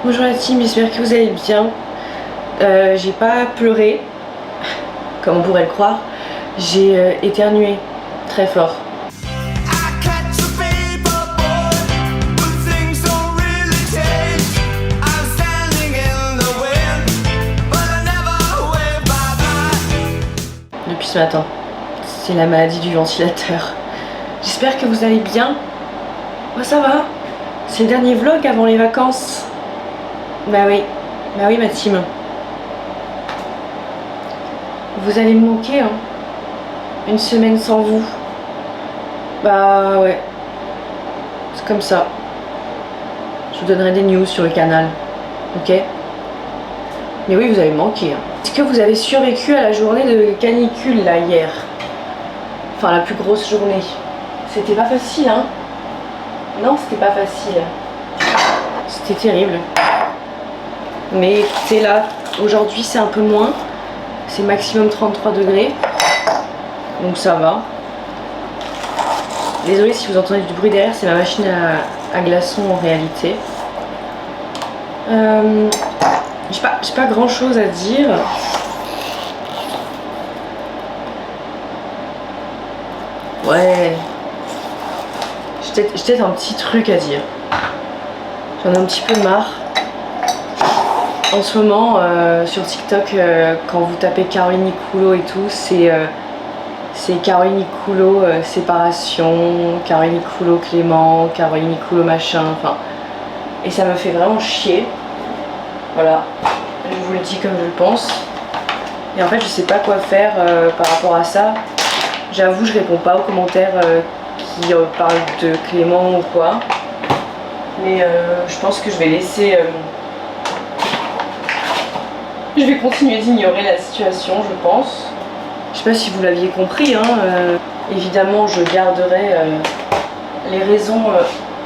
Bonjour la team, j'espère que vous allez bien. J'ai pas pleuré, comme on pourrait le croire. J'ai éternué très fort. Depuis ce matin, c'est la maladie du ventilateur. J'espère que vous allez bien. Moi ça va. C'est le dernier vlog avant les vacances. Bah oui ma team. Vous allez me manquer hein. Une semaine sans vous. Bah ouais. C'est comme ça. Je vous donnerai des news sur le canal. Ok? Mais oui, vous allez me manquer hein. Est-ce que vous avez survécu à la journée de canicule là hier? Enfin la plus grosse journée. C'était pas facile hein. Non, c'était pas facile. C'était terrible. Mais écoutez là, aujourd'hui c'est un peu moins. C'est maximum 33 degrés. Donc ça va. Désolée si vous entendez du bruit derrière, c'est ma machine à glaçons en réalité. J'ai pas grand chose à dire. Ouais. J'ai peut-être un petit truc à dire. J'en ai un petit peu marre. En ce moment, sur TikTok, quand vous tapez Caroline Nicoulo et tout, c'est Caroline Nicoulo séparation, Caroline Nicoulo Clément, Caroline Nicoulo machin, enfin. Et ça me fait vraiment chier. Voilà. Je vous le dis comme je le pense. Et en fait, je sais pas quoi faire par rapport à ça. J'avoue, je réponds pas aux commentaires qui parlent de Clément ou quoi. Mais je pense que je vais laisser... je vais continuer d'ignorer la situation, je pense. Je sais pas si vous l'aviez compris, hein, évidemment je garderai les raisons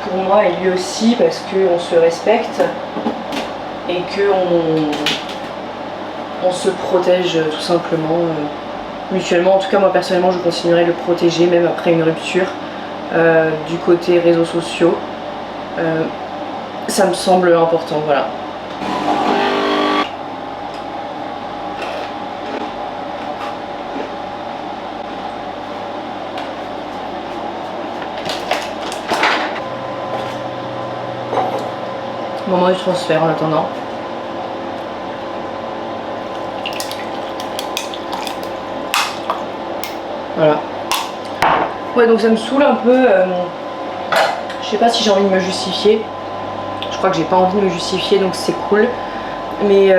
pour moi et lui aussi parce qu'on se respecte et qu'on se protège tout simplement mutuellement. En tout cas moi personnellement je continuerai de le protéger même après une rupture du côté réseaux sociaux. Ça me semble important, voilà. Moment du transfert en attendant. Voilà. Ouais, donc ça me saoule un peu. Je sais pas si j'ai envie de me justifier. Je crois que j'ai pas envie de me justifier, donc c'est cool. Mais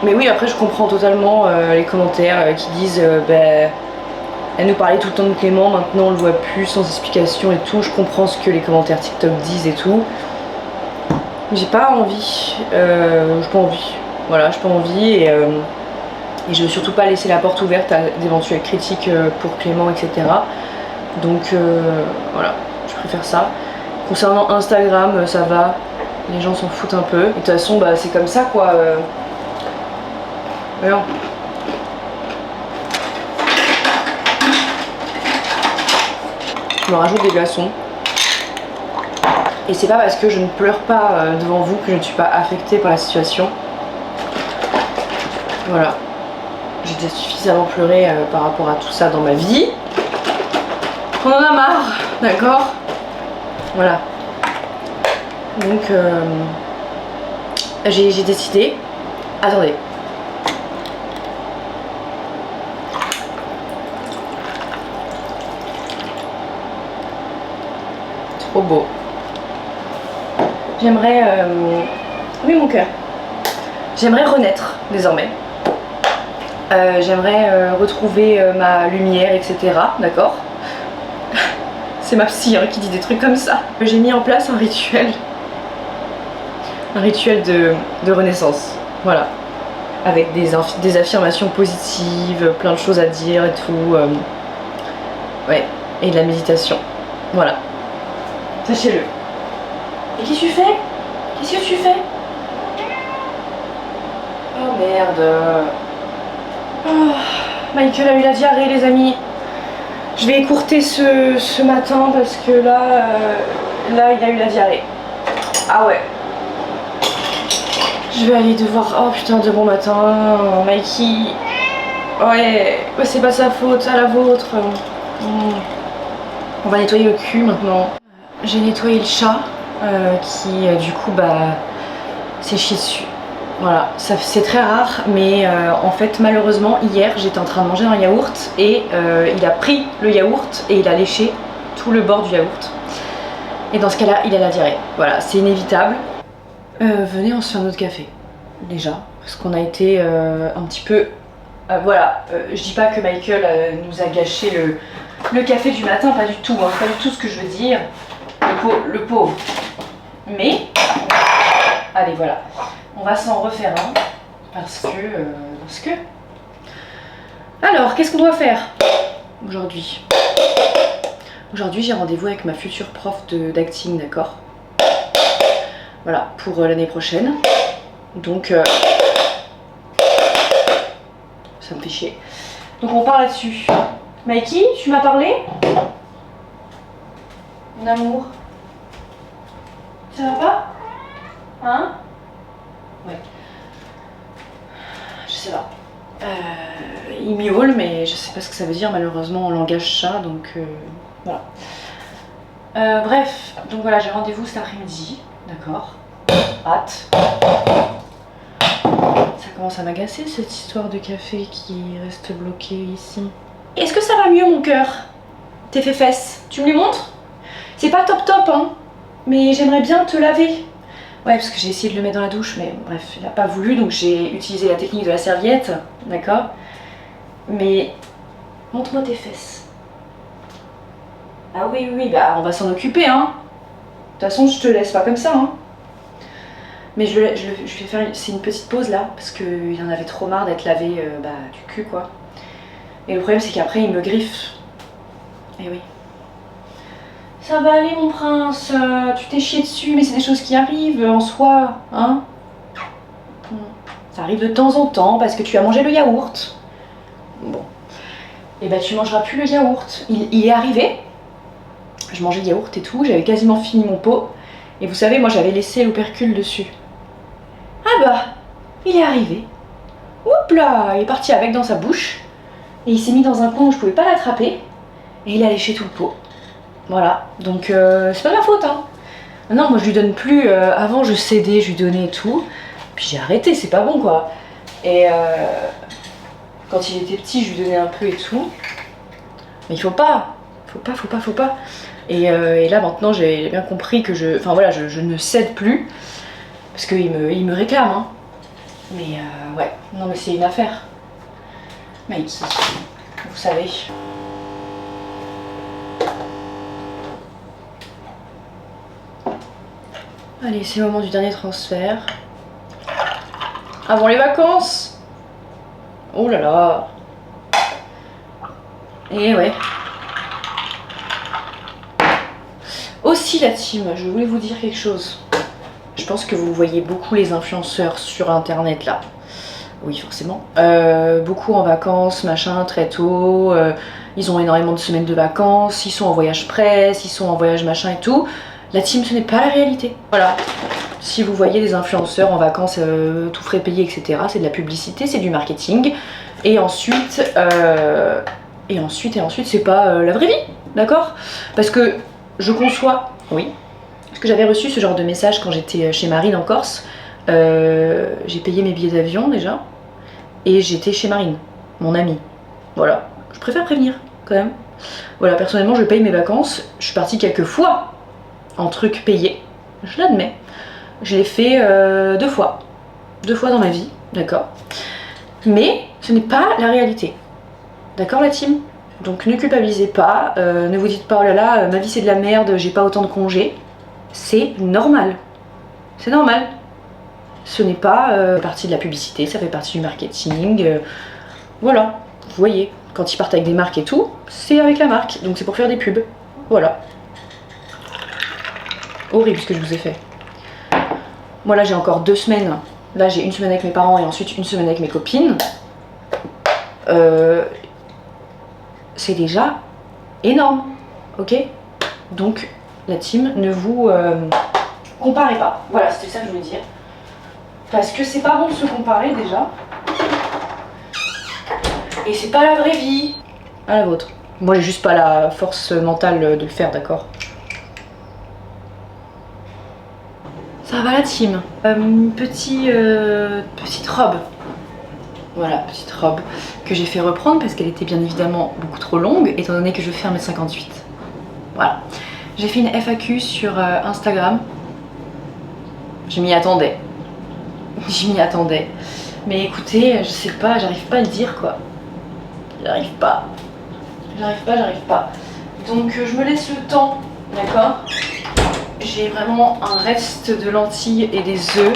oui, après je comprends totalement les commentaires qui disent elle nous parlait tout le temps de Clément, maintenant on le voit plus sans explication et tout. Je comprends ce que les commentaires TikTok disent et tout. J'ai pas envie, j'ai pas envie, voilà, j'ai pas envie et je veux surtout pas laisser la porte ouverte à d'éventuelles critiques pour Clément, etc. Donc voilà, je préfère ça. Concernant Instagram, ça va, les gens s'en foutent un peu. Et de toute façon, bah, c'est comme ça quoi. Voyons. Je me rajoute des glaçons. Et c'est pas parce que je ne pleure pas devant vous que je ne suis pas affectée par la situation. Voilà. J'ai déjà suffisamment pleuré par rapport à tout ça dans ma vie. On en a marre, d'accord? Voilà. Donc j'ai décidé. Attendez. Trop beau. J'aimerais... oui mon cœur. J'aimerais renaître désormais. J'aimerais retrouver ma lumière, etc. D'accord? C'est ma psy hein, qui dit des trucs comme ça. J'ai mis en place un rituel. Un rituel de renaissance. Voilà. Avec des affirmations positives, plein de choses à dire et tout. Ouais. Et de la méditation. Voilà. Sachez-le. Et qu'est-ce que tu fais? Qu'est-ce que tu fais? Oh merde. Oh, Michael a eu la diarrhée les amis. Je vais écourter ce matin parce que là il a eu la diarrhée. Ah ouais. Je vais aller devoir... Oh putain, de bon matin, Mikey. Ouais, c'est pas sa faute, à la vôtre. On va nettoyer le cul maintenant. J'ai nettoyé le chat qui du coup s'est chié dessus. Voilà, c'est très rare, mais en fait malheureusement hier j'étais en train de manger un yaourt et il a pris le yaourt et il a léché tout le bord du yaourt. Et dans ce cas-là, il a la diarrhée. Voilà, c'est inévitable. Venez, on se fait un autre café, déjà, parce qu'on a été un petit peu... voilà, je dis pas que Michael nous a gâché le café du matin, pas du tout, hein, pas du tout ce que je veux dire. Le pauvre. Mais, allez, voilà. On va s'en refaire un, parce que... Alors, qu'est-ce qu'on doit faire aujourd'hui? Aujourd'hui, j'ai rendez-vous avec ma future prof d'acting, d'accord? Voilà, pour l'année prochaine. Donc, ça me fait chier. Donc, on part là-dessus. Mikey, tu m'as parlé? Mon amour. Ça va pas? Hein? Ouais. Je sais pas. Il miaule, mais je sais pas ce que ça veut dire malheureusement en langage chat, donc voilà. Bref, donc voilà, j'ai rendez-vous cet après-midi, d'accord? Hâte. Ça commence à m'agacer cette histoire de café qui reste bloqué ici. Est-ce que ça va mieux mon cœur? Tes fesses, tu me les montres? C'est pas top top hein, mais j'aimerais bien te laver. Ouais, parce que j'ai essayé de le mettre dans la douche, mais bref, il a pas voulu, donc j'ai utilisé la technique de la serviette, d'accord? Mais montre-moi tes fesses. Ah oui, oui, bah on va s'en occuper, hein. De toute façon, je te laisse pas comme ça, hein. Mais je vais faire, c'est une petite pause là, parce qu'il en avait trop marre d'être lavé du cul, quoi. Et le problème, c'est qu'après, il me griffe. Eh oui. Ça va aller mon prince, tu t'es chié dessus, mais c'est des choses qui arrivent en soi, hein. Ça arrive de temps en temps parce que tu as mangé le yaourt. Bon. Et bah tu mangeras plus le yaourt. Il est arrivé, je mangeais le yaourt et tout, j'avais quasiment fini mon pot. Et vous savez, moi j'avais laissé l'opercule dessus. Ah bah, il est arrivé. Oups là, il est parti avec dans sa bouche. Et il s'est mis dans un coin où je pouvais pas l'attraper. Et il a léché tout le pot. Voilà, donc c'est pas ma faute hein. Non, moi je lui donne plus, avant je cédais, je lui donnais et tout. Puis j'ai arrêté, c'est pas bon quoi. Et quand il était petit, je lui donnais un peu et tout. Mais il faut pas. Et là maintenant j'ai bien compris que je ne cède plus. Parce qu'il me réclame hein. Mais ouais, non mais c'est une affaire. Mikey, vous savez. Allez, c'est le moment du dernier transfert. Avant les vacances. Oh là là. Et ouais. Aussi la team, je voulais vous dire quelque chose. Je pense que vous voyez beaucoup les influenceurs sur internet là. Oui, forcément. Beaucoup en vacances, machin, très tôt. Ils ont énormément de semaines de vacances. Ils sont en voyage presse, ils sont en voyage machin et tout. La team, ce n'est pas la réalité. Voilà. Si vous voyez des influenceurs en vacances, tout frais payé, etc., c'est de la publicité, c'est du marketing. Et ensuite, c'est pas la vraie vie, d'accord? Parce que je conçois, oui, parce que j'avais reçu ce genre de message quand j'étais chez Marine en Corse. J'ai payé mes billets d'avion déjà, et j'étais chez Marine, mon amie. Voilà. Je préfère prévenir, quand même. Voilà, personnellement, je paye mes vacances. Je suis partie quelques fois en truc payé, je l'admets. Je l'ai fait 2 fois. 2 fois dans ma vie, d'accord. Mais ce n'est pas la réalité. D'accord la team? Donc ne culpabilisez pas, ne vous dites pas oh là là, ma vie c'est de la merde, j'ai pas autant de congés. C'est normal. C'est normal. Ce n'est pas partie de la publicité, ça fait partie du marketing. Voilà, vous voyez, quand ils partent avec des marques et tout, c'est avec la marque, donc c'est pour faire des pubs. Voilà. Horrible ce que je vous ai fait. Moi là j'ai encore 2 semaines. Là j'ai 1 semaine avec mes parents et ensuite 1 semaine avec mes copines. C'est déjà énorme, ok? Donc la team, ne vous comparez pas. Voilà, c'était ça que je voulais dire. Parce que c'est pas bon de se comparer déjà. Et c'est pas la vraie vie. À la vôtre. Moi j'ai juste pas la force mentale de le faire, d'accord? Ça va la team. Petite robe. Voilà, petite robe que j'ai fait reprendre parce qu'elle était bien évidemment beaucoup trop longue étant donné que je fais 1m58. Voilà. J'ai fait une FAQ sur Instagram. Je m'y attendais. Je m'y attendais. Mais écoutez, je sais pas, j'arrive pas à le dire quoi. J'arrive pas. J'arrive pas. Donc je me laisse le temps, d'accord? J'ai vraiment un reste de lentilles et des œufs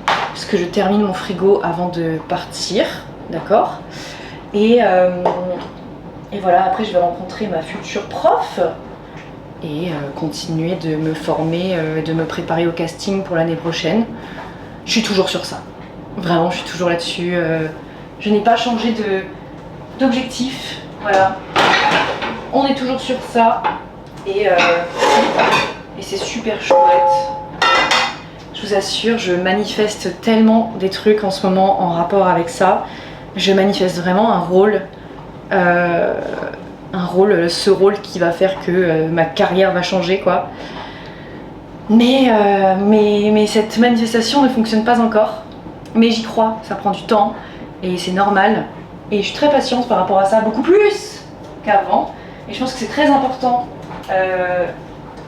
parce que je termine mon frigo avant de partir, d'accord? Et voilà, après je vais rencontrer ma future prof et continuer de me former, de me préparer au casting pour l'année prochaine. Je suis toujours sur ça. Vraiment, je suis toujours là-dessus. Je n'ai pas changé d'objectif. Voilà. On est toujours sur ça. Et c'est super chouette. Je vous assure, je manifeste tellement des trucs en ce moment en rapport avec ça. Je manifeste vraiment un rôle. Ce rôle qui va faire que ma carrière va changer, quoi. Mais cette manifestation ne fonctionne pas encore. Mais j'y crois, ça prend du temps et c'est normal. Et je suis très patiente par rapport à ça, beaucoup plus qu'avant. Et je pense que c'est très important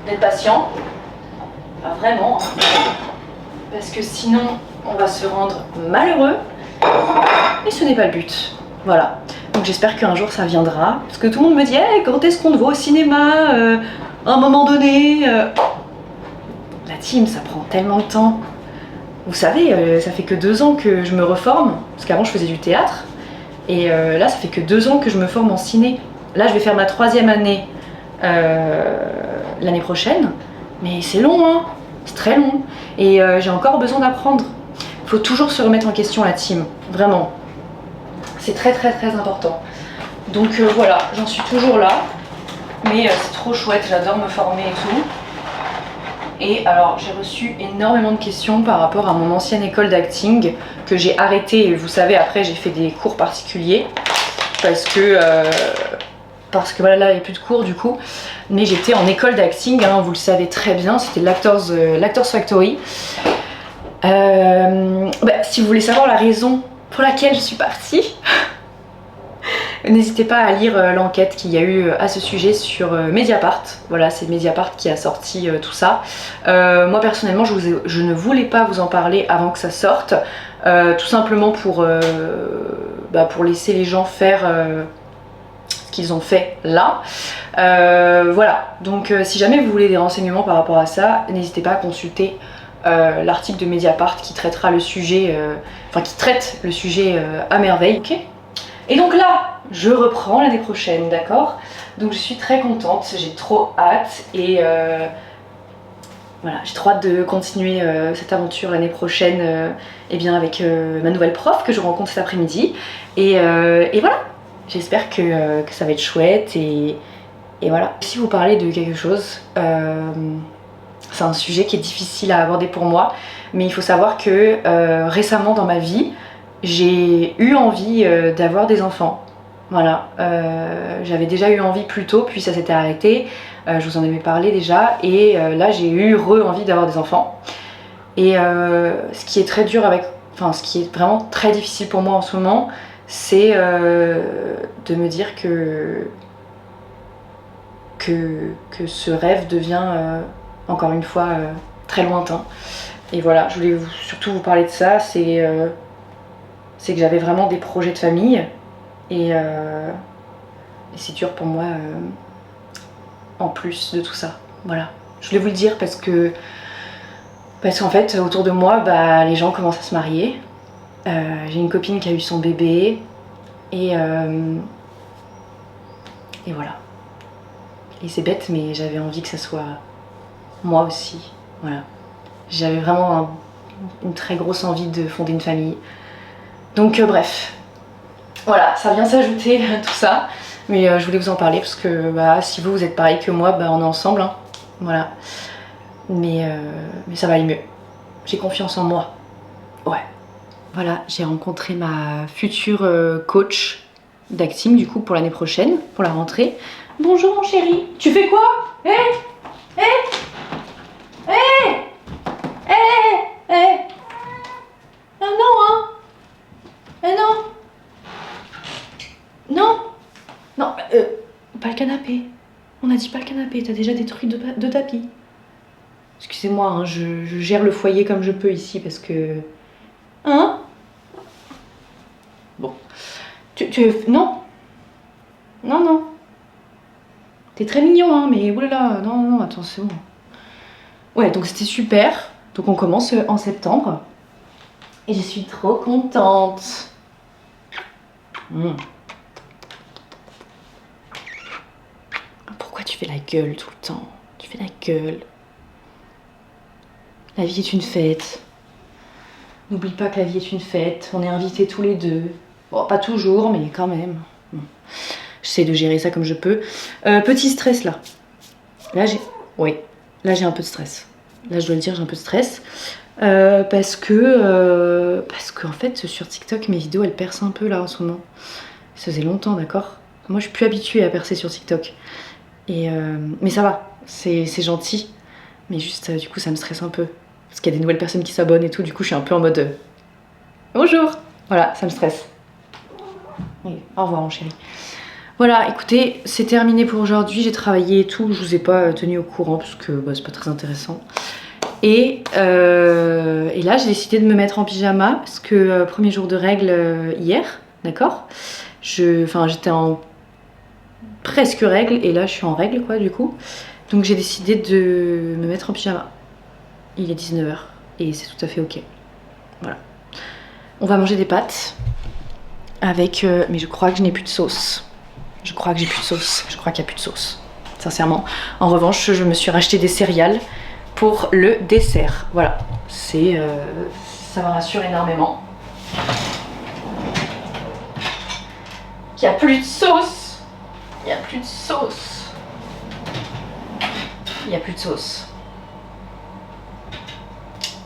d'être patient. Enfin, vraiment. Parce que sinon, on va se rendre malheureux. Et ce n'est pas le but. Voilà. Donc j'espère qu'un jour ça viendra. Parce que tout le monde me dit hey, quand est-ce qu'on te voit au cinéma à un moment donné La team, ça prend tellement de temps. Vous savez, ça fait que 2 ans que je me reforme. Parce qu'avant je faisais du théâtre. Et là, ça fait que 2 ans que je me forme en ciné. Là, je vais faire ma 3e année l'année prochaine. Mais c'est long, hein. C'est très long. Et j'ai encore besoin d'apprendre. Il faut toujours se remettre en question, la team. Vraiment. C'est très important. Donc voilà, j'en suis toujours là. Mais c'est trop chouette, j'adore me former et tout. Et alors j'ai reçu énormément de questions par rapport à mon ancienne école d'acting que j'ai arrêtée. Et vous savez, après j'ai fait des cours particuliers parce que voilà, là il n'y a plus de cours du coup. Mais j'étais en école d'acting, hein, vous le savez très bien, c'était l'Actors Factory. Si vous voulez savoir la raison pour laquelle je suis partie, n'hésitez pas à lire l'enquête qu'il y a eu à ce sujet sur Mediapart. Voilà, c'est Mediapart qui a sorti tout ça. Moi personnellement, je ne voulais pas vous en parler avant que ça sorte, tout simplement pour laisser les gens faire ce qu'ils ont fait là. Voilà, donc si jamais vous voulez des renseignements par rapport à ça, n'hésitez pas à consulter l'article de Mediapart qui traitera le sujet, qui traite le sujet à merveille. Ok. Et donc là, je reprends l'année prochaine, d'accord? Donc je suis très contente, j'ai trop hâte et voilà, j'ai trop hâte de continuer cette aventure l'année prochaine avec ma nouvelle prof que je rencontre cet après-midi. Et voilà, j'espère que ça va être chouette et voilà. Si vous parlez de quelque chose, c'est un sujet qui est difficile à aborder pour moi, mais il faut savoir que récemment dans ma vie, j'ai eu envie d'avoir des enfants. Voilà, j'avais déjà eu envie plus tôt, puis ça s'était arrêté. Je vous en avais parlé déjà, et là j'ai eu envie d'avoir des enfants. Et ce qui est très dur ce qui est vraiment très difficile pour moi en ce moment, c'est de me dire que ce rêve devient encore une fois très lointain. Et voilà, je voulais surtout vous parler de ça. C'est que j'avais vraiment des projets de famille et c'est dur pour moi en plus de tout ça. Voilà, je voulais vous le dire parce qu'en fait autour de moi les gens commencent à se marier. J'ai une copine qui a eu son bébé et voilà. Et c'est bête, mais j'avais envie que ça soit moi aussi. Voilà, j'avais vraiment une très grosse envie de fonder une famille. Donc bref, voilà, ça vient s'ajouter tout ça, mais je voulais vous en parler parce que si vous êtes pareil que moi, on est ensemble, hein. Voilà. Mais ça va aller mieux. J'ai confiance en moi. Ouais. Voilà, j'ai rencontré ma future coach d'acting du coup pour l'année prochaine, pour la rentrée. Bonjour mon chéri, tu fais quoi? Hé, hé, hé, hé, hé. Ah non, hein. Ah non. Non. Non, pas le canapé. On a dit pas le canapé, t'as déjà des trucs de tapis. Excusez-moi, hein, je gère le foyer comme je peux ici parce que... Hein? Bon. Non. Non, non. T'es très mignon, hein, mais oulala, non, non, attends, c'est bon. Ouais, donc c'était super. Donc on commence en septembre. Et je suis trop contente. Pourquoi tu fais la gueule tout le temps? Tu fais la gueule. La vie est une fête. N'oublie pas que la vie est une fête. On est invités tous les deux. Bon, pas toujours, mais quand même. J'essaie de gérer ça comme je peux. Petit stress là. Là j'ai... Oui, là j'ai un peu de stress. Là je dois le dire, j'ai un peu de stress. Parce que en fait sur TikTok mes vidéos elles percent un peu là en ce moment. Ça faisait longtemps, d'accord? Moi je suis plus habituée à percer sur TikTok. Mais ça va, c'est gentil. Mais juste du coup ça me stresse un peu. Parce qu'il y a des nouvelles personnes qui s'abonnent et tout, du coup je suis un peu en mode bonjour. Voilà, ça me stresse. Oui, au revoir mon chéri. Voilà, écoutez, c'est terminé pour aujourd'hui. J'ai travaillé et tout, je vous ai pas tenu au courant parce que bah, c'est pas très intéressant. Et là j'ai décidé de me mettre en pyjama parce que premier jour de règles hier, d'accord. J'étais en presque règle et là je suis en règle quoi du coup. Donc j'ai décidé de me mettre en pyjama. Il est 19h et c'est tout à fait ok. Voilà. On va manger des pâtes avec... mais je crois que je n'ai plus de sauce. Je crois que j'ai plus de sauce. Je crois qu'il n'y a plus de sauce. Sincèrement. En revanche, je me suis racheté des céréales pour le dessert. Voilà. Ça me rassure énormément. Il n'y a plus de sauce. Il n'y a plus de sauce. Il n'y a plus de sauce.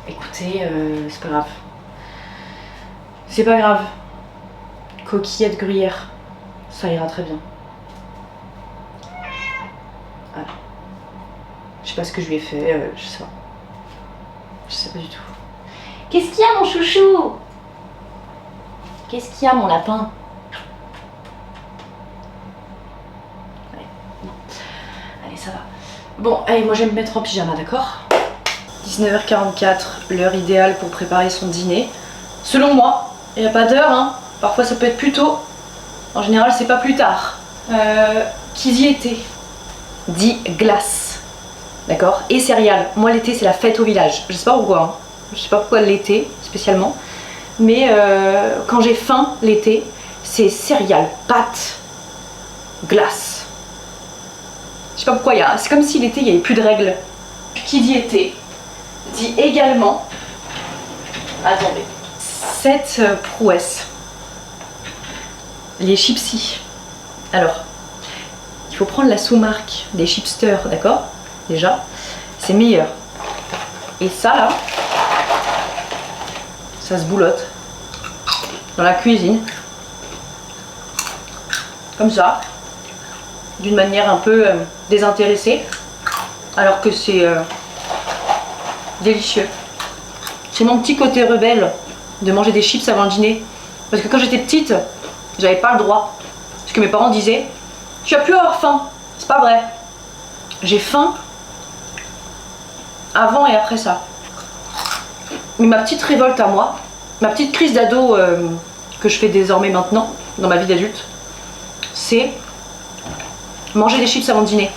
Écoutez, c'est pas grave. C'est pas grave. Coquillettes gruyère. Ça ira très bien. Voilà. Je sais pas ce que je lui ai fait, je sais pas. Je sais pas du tout. Qu'est-ce qu'il y a mon chouchou? Qu'est-ce qu'il y a mon lapin? Allez, non. Allez, ça va. Bon, allez, moi je vais me mettre en pyjama, d'accord? 19h44, l'heure idéale pour préparer son dîner. Selon moi, il n'y a pas d'heure, hein. Parfois ça peut être plus tôt. En général, c'est pas plus tard. Qui dit été dit glace. D'accord? Et céréales. Moi, l'été, c'est la fête au village. Je sais pas pourquoi. Hein. Je sais pas pourquoi l'été, spécialement. Mais quand j'ai faim, l'été, c'est céréales, pâtes, glace. Je sais pas pourquoi. C'est comme si l'été, il n'y avait plus de règles. Qui dit été dit également... Attendez. Cette prouesse. Les chipsies. Alors, il faut prendre la sous-marque des chipsters, d'accord? Déjà, c'est meilleur. Et ça là, ça se boulotte dans la cuisine, comme ça, d'une manière un peu désintéressée, alors que c'est délicieux. C'est mon petit côté rebelle de manger des chips avant le dîner. Parce que quand j'étais petite, j'avais pas le droit. Parce que mes parents disaient, tu as pu avoir faim. C'est pas vrai. J'ai faim avant et après ça. Mais ma petite révolte à moi, ma petite crise d'ado que je fais désormais maintenant, dans ma vie d'adulte, c'est manger des chips avant le dîner.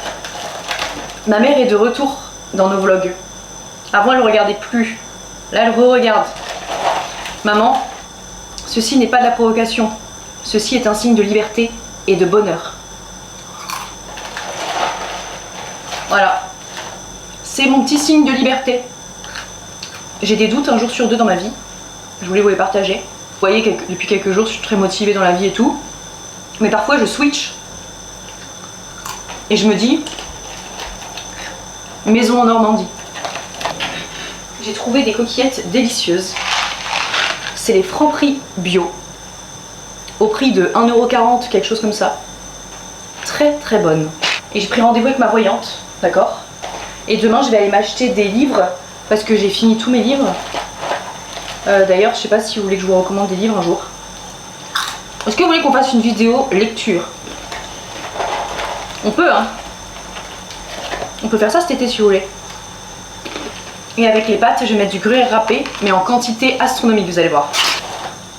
Ma mère est de retour dans nos vlogs. Avant elle ne regardait plus. Là elle re-regarde. Maman, ceci n'est pas de la provocation. Ceci est un signe de liberté et de bonheur. Voilà. C'est mon petit signe de liberté. J'ai des doutes un jour sur deux dans ma vie. Je voulais vous les partager. Vous voyez, depuis quelques jours, je suis très motivée dans la vie et tout. Mais parfois, je switch. Et je me dis, maison en Normandie. J'ai trouvé des coquillettes délicieuses. C'est les Franprix bio. Au prix de 1,40 €, quelque chose comme ça. Très très bonne. Et j'ai pris rendez-vous avec ma voyante, d'accord? Et demain je vais aller m'acheter des livres parce que j'ai fini tous mes livres. D'ailleurs, je sais pas si vous voulez que je vous recommande des livres un jour. Est-ce que vous voulez qu'on fasse une vidéo lecture? On peut, hein? On peut faire ça cet été si vous voulez. Et avec les pâtes, je vais mettre du gruyère râpé, mais en quantité astronomique, vous allez voir.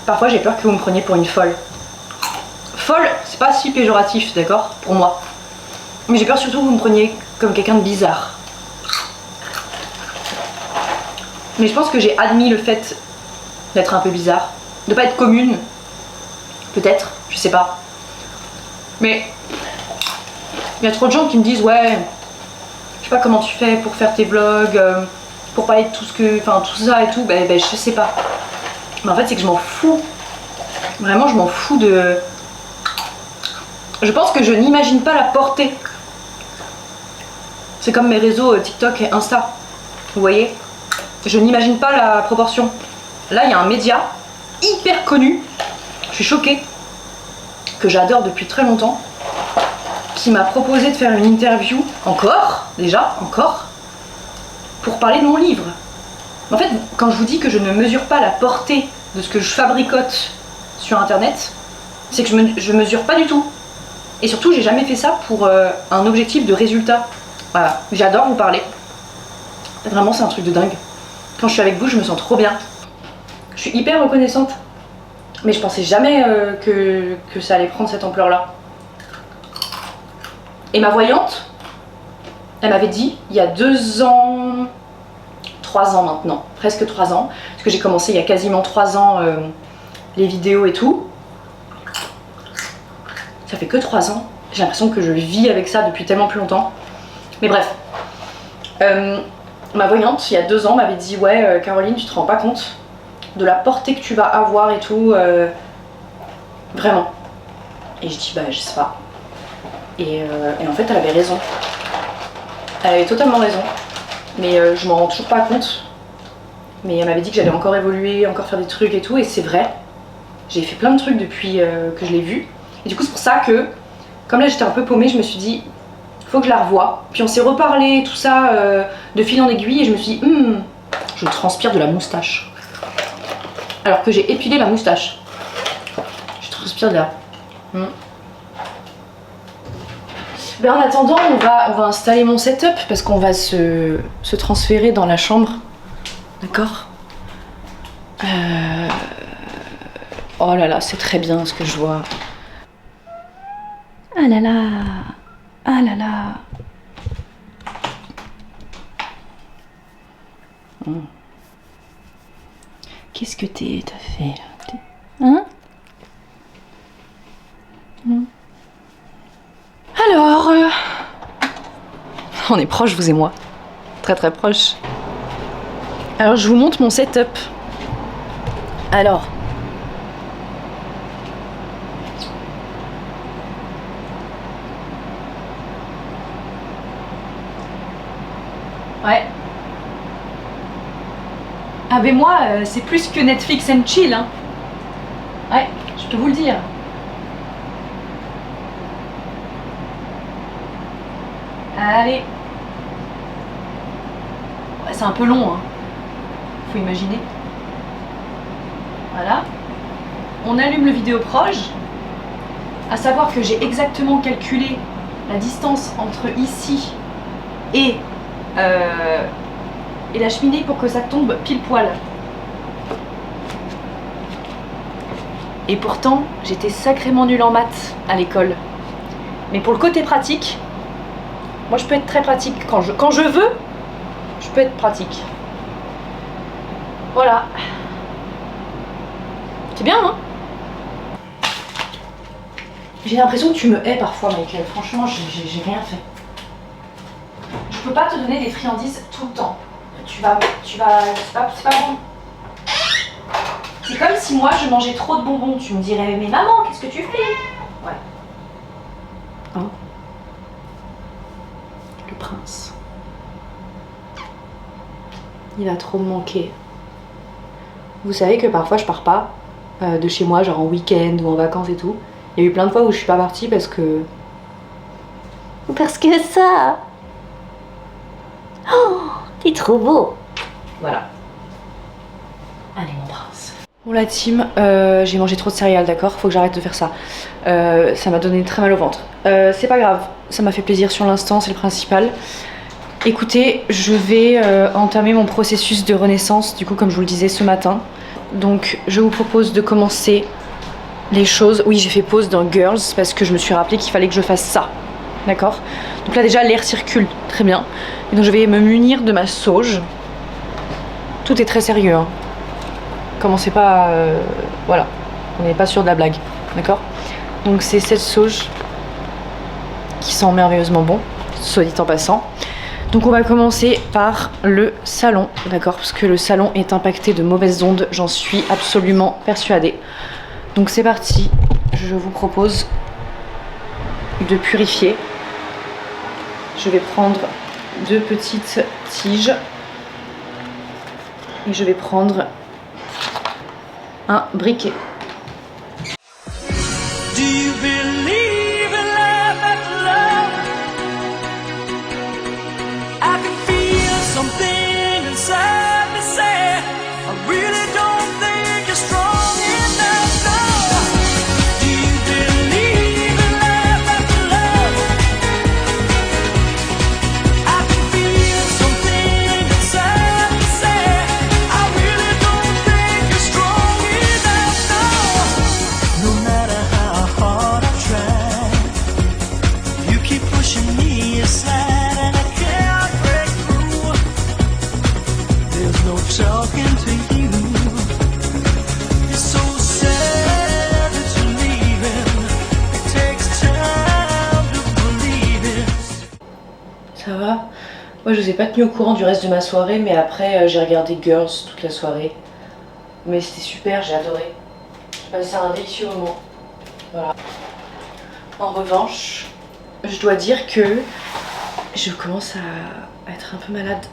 Parfois, j'ai peur que vous me preniez pour une folle. Folle, c'est pas si péjoratif, d'accord? Pour moi. Mais j'ai peur surtout que vous me preniez comme quelqu'un de bizarre. Mais je pense que j'ai admis le fait d'être un peu bizarre. De pas être commune. Peut-être, je sais pas. Mais il y a trop de gens qui me disent ouais, je sais pas comment tu fais pour faire tes vlogs, pour parler de tout ce que, enfin tout ça et tout, ben je sais pas. Mais en fait c'est que je m'en fous. Vraiment je m'en fous de... Je pense que je n'imagine pas la portée. C'est comme mes réseaux TikTok et Insta. Vous voyez? Je n'imagine pas la proportion. Là il y a un média hyper connu. Je suis choquée. Que j'adore depuis très longtemps. Qui m'a proposé de faire une interview. Encore pour parler de mon livre. En fait, quand je vous dis que je ne mesure pas la portée de ce que je fabricote sur internet, c'est que je mesure pas du tout. Et surtout, j'ai jamais fait ça pour un objectif de résultat. Voilà, j'adore vous parler. Vraiment, c'est un truc de dingue. Quand je suis avec vous, je me sens trop bien. Je suis hyper reconnaissante. Mais je pensais jamais que ça allait prendre cette ampleur-là. Et ma voyante, elle m'avait dit, il y a 2 ans, 3 ans maintenant, presque 3 ans, parce que j'ai commencé il y a quasiment 3 ans les vidéos et tout. Ça fait que 3 ans. J'ai l'impression que je vis avec ça depuis tellement plus longtemps. Mais bref. Ma voyante, il y a 2 ans, m'avait dit ouais, Caroline, tu te rends pas compte de la portée que tu vas avoir et tout. Vraiment. Et je dis bah je sais pas. Et en fait elle avait raison. Elle avait totalement raison. Mais je m'en rends toujours pas compte. Mais elle m'avait dit que j'allais encore évoluer, encore faire des trucs et tout. Et c'est vrai. J'ai fait plein de trucs depuis que je l'ai vue. Et du coup c'est pour ça que, comme là j'étais un peu paumée, je me suis dit, faut que je la revoie. Puis on s'est reparlé, tout ça, de fil en aiguille. Et je me suis dit, je transpire de la moustache. Alors que j'ai épilé ma moustache. Je transpire de là. Ben en attendant, on va installer mon setup parce qu'on va se transférer dans la chambre. D'accord? Oh là là, c'est très bien ce que je vois. Ah là là. Ah là là. Qu'est-ce que t'as fait là? Hein? Alors, on est proches, vous et moi. Très très proches. Alors, je vous montre mon setup. Alors. Ouais. Ah mais moi, c'est plus que Netflix and chill, hein. Ouais, je peux vous le dire. Allez. Ouais, c'est un peu long, hein. Faut imaginer. Voilà. On allume le vidéoproche. À savoir que j'ai exactement calculé la distance entre ici et la cheminée pour que ça tombe pile poil. Et pourtant, j'étais sacrément nulle en maths à l'école. Mais pour le côté pratique, moi je peux être très pratique. Quand je veux, je peux être pratique. Voilà. C'est bien, hein? J'ai l'impression que tu me hais parfois, Michael. Franchement, j'ai rien fait. Je peux pas te donner des friandises tout le temps. C'est pas bon. C'est comme si moi je mangeais trop de bonbons. Tu me dirais, mais maman, qu'est-ce que tu fais? Ouais. Hein? Le prince. Il va trop me manquer. Vous savez que parfois je pars pas de chez moi, genre en week-end ou en vacances et tout. Il y a eu plein de fois où je suis pas partie parce que... Parce que ça... Oh, t'es trop beau. Voilà. Allez mon prince. Bon la team, j'ai mangé trop de céréales, d'accord? Faut que j'arrête de faire ça. Ça m'a donné très mal au ventre. C'est pas grave, ça m'a fait plaisir sur l'instant, c'est le principal. Écoutez, je vais entamer mon processus de renaissance, du coup comme je vous le disais ce matin. Donc je vous propose de commencer les choses. Oui, j'ai fait pause dans Girls parce que je me suis rappelé qu'il fallait que je fasse ça. D'accord? Donc là déjà l'air circule très bien. Et donc je vais me munir de ma sauge. Tout est très sérieux, hein. Commencez pas... voilà, on n'est pas sûr de la blague. D'accord? Donc c'est cette sauge qui sent merveilleusement bon, soit dit en passant. Donc on va commencer par le salon, d'accord? Parce que le salon est impacté de mauvaises ondes, j'en suis absolument persuadée. Donc c'est parti, je vous propose de purifier. Je vais prendre 2 petites tiges et je vais prendre un briquet. Do you believe in love after love? I can feel something inside me say I really don't think you're strong enough. No. Do you believe in love after love? I can feel something inside me say I really don't think you're strong enough. No. No matter how hard I try, you keep pushing me aside and I can't break through. There's no talking to you. It's so sad that you're leaving. It takes time to believe it. Ça va? Moi je vous ai pas tenu au courant du reste de ma soirée, mais après j'ai regardé Girls toute la soirée. Mais c'était super, j'ai adoré. J'ai passé un délicieux moment. Voilà. En revanche, je dois dire que je commence à être un peu malade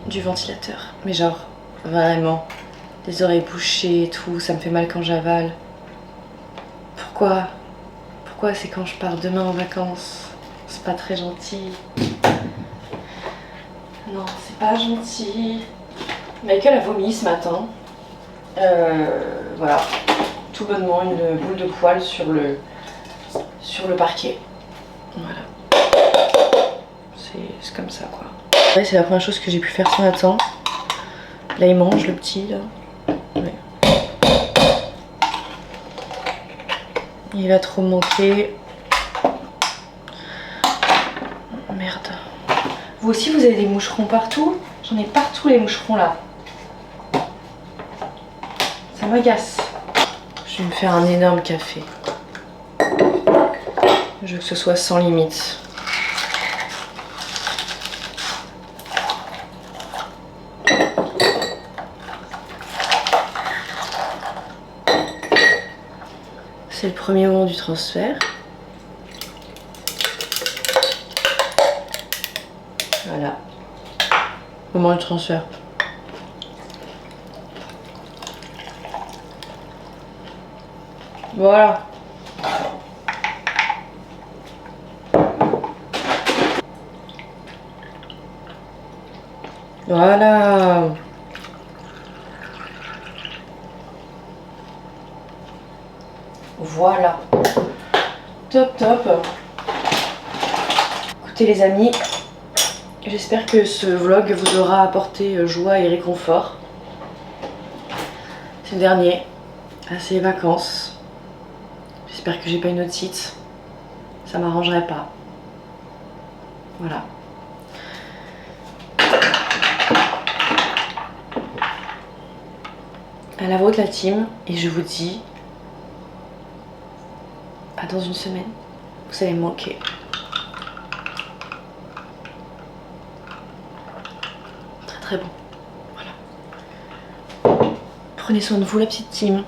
du ventilateur. Mais genre, vraiment, les oreilles bouchées et tout, ça me fait mal quand j'avale. Pourquoi? Pourquoi c'est quand je pars demain en vacances? C'est pas très gentil. Non, c'est pas gentil. Michael a vomi ce matin. Voilà. Tout bonnement, une boule de poil sur le parquet. Voilà. C'est comme ça, quoi. Ouais, c'est la première chose que j'ai pu faire ce matin. Là, il mange, le petit, là. Ouais. Il va trop me manquer. Merde. Vous aussi, vous avez des moucherons partout? J'en ai partout, les moucherons, là. Ça m'agace. Je vais me faire un énorme café. Je veux que ce soit sans limite. C'est le premier moment du transfert. Voilà. Moment du transfert. Voilà. Voilà. Voilà. Top, top. Écoutez les amis, j'espère que ce vlog vous aura apporté joie et réconfort. C'est le dernier. Ah, c'est les vacances. J'espère que j'ai pas une autre site. Ça m'arrangerait pas. Voilà. À la vôtre la team. Et je vous dis à dans une semaine. Vous allez me manquer. Très très bon. Voilà. Prenez soin de vous la petite team.